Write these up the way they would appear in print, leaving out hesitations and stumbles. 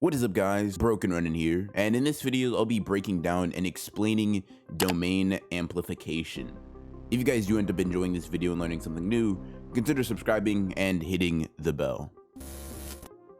What is up guys, Broken Ronin here, and in this video I'll be breaking down and explaining domain amplification. If you guys do end up enjoying this video and learning something new, consider subscribing and hitting the bell.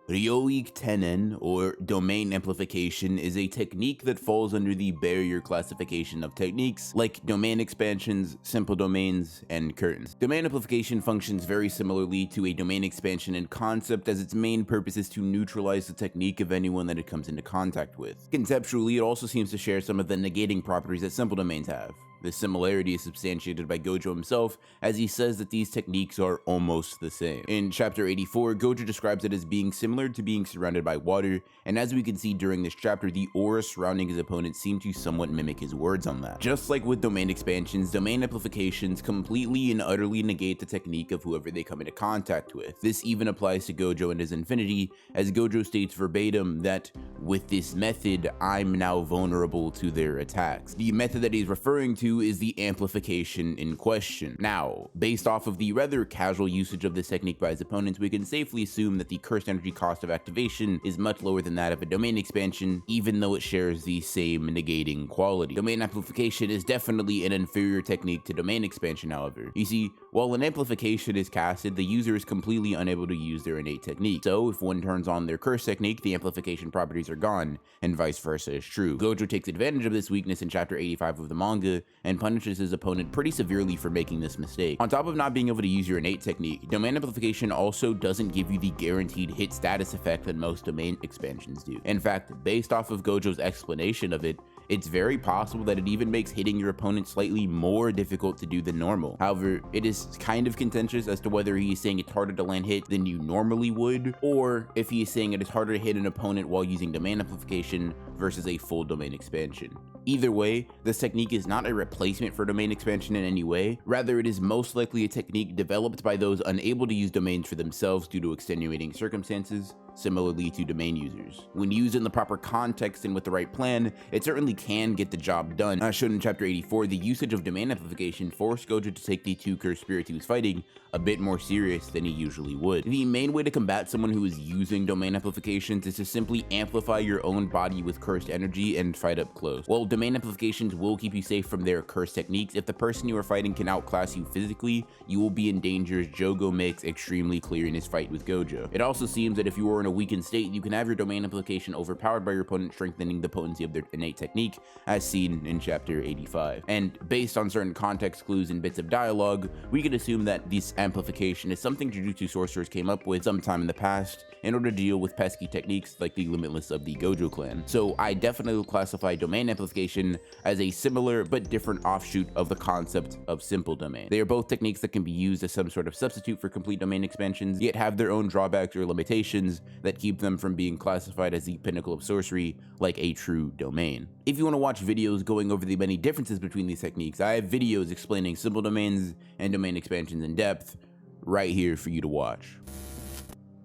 Ryoik Tenen, or domain amplification, is a technique that falls under the barrier classification of techniques like domain expansions, simple domains, and curtains. Domain amplification functions very similarly to a domain expansion in concept, as its main purpose is to neutralize the technique of anyone that it comes into contact with. Conceptually, it also seems to share some of the negating properties that simple domains have. This similarity is substantiated by Gojo himself, as he says that these techniques are almost the same. In chapter 84, Gojo describes it as being similar to being surrounded by water, and as we can see during this chapter, the aura surrounding his opponent seem to somewhat mimic his words on that. Just like with domain expansions, domain amplifications completely and utterly negate the technique of whoever they come into contact with. This even applies to Gojo and his infinity, as Gojo states verbatim that, with this method, I'm now vulnerable to their attacks. The method that he's referring to is the amplification in question. Now, based off of the rather casual usage of this technique by his opponents, we can safely assume that the cursed energy cost of activation is much lower than that of a domain expansion, even though it shares the same negating quality. Domain amplification is definitely an inferior technique to domain expansion, however. You see, while an amplification is casted, the user is completely unable to use their innate technique. So, if one turns on their curse technique, the amplification properties are gone, and vice versa is true. Gojo takes advantage of this weakness in chapter 85 of the manga, and punishes his opponent pretty severely for making this mistake. On top of not being able to use your innate technique, domain amplification also doesn't give you the guaranteed hit status effect that most domain expansions do. In fact, based off of Gojo's explanation of it, it's very possible that it even makes hitting your opponent slightly more difficult to do than normal. However, it is kind of contentious as to whether he is saying it's harder to land hit than you normally would, or if he is saying it is harder to hit an opponent while using domain amplification versus a full domain expansion. Either way, this technique is not a replacement for domain expansion in any way. Rather, it is most likely a technique developed by those unable to use domains for themselves due to extenuating circumstances, similarly to domain users. When used in the proper context and with the right plan, it certainly can get the job done. As shown in chapter 84, the usage of domain amplification forced Gojo to take the two cursed spirits he was fighting a bit more serious than he usually would. The main way to combat someone who is using domain amplifications is to simply amplify your own body with cursed energy and fight up close. While domain amplifications will keep you safe from their cursed techniques, if the person you are fighting can outclass you physically, you will be in danger, as Jogo makes extremely clear in his fight with Gojo. It also seems that if you are in a weakened state, you can have your domain amplification overpowered by your opponent, strengthening the potency of their innate technique, as seen in chapter 85. And based on certain context clues and bits of dialogue, we can assume that this amplification is something Jujutsu sorcerers came up with sometime in the past in order to deal with pesky techniques like the Limitless of the Gojo clan. So I definitely classify domain amplification as a similar but different offshoot of the concept of simple domain. They are both techniques that can be used as some sort of substitute for complete domain expansions, yet have their own drawbacks or limitations that keep them from being classified as the pinnacle of sorcery like a true domain. If you want to watch videos going over the many differences between these techniques, I have videos explaining simple domains and domain expansions in depth right here for you to watch.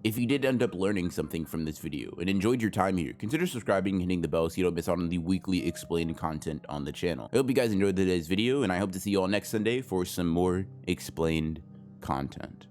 If you did end up learning something from this video and enjoyed your time here, consider subscribing and hitting the bell so you don't miss out on the weekly explained content on the channel. I hope you guys enjoyed today's video, and I hope to see you all next Sunday for some more explained content.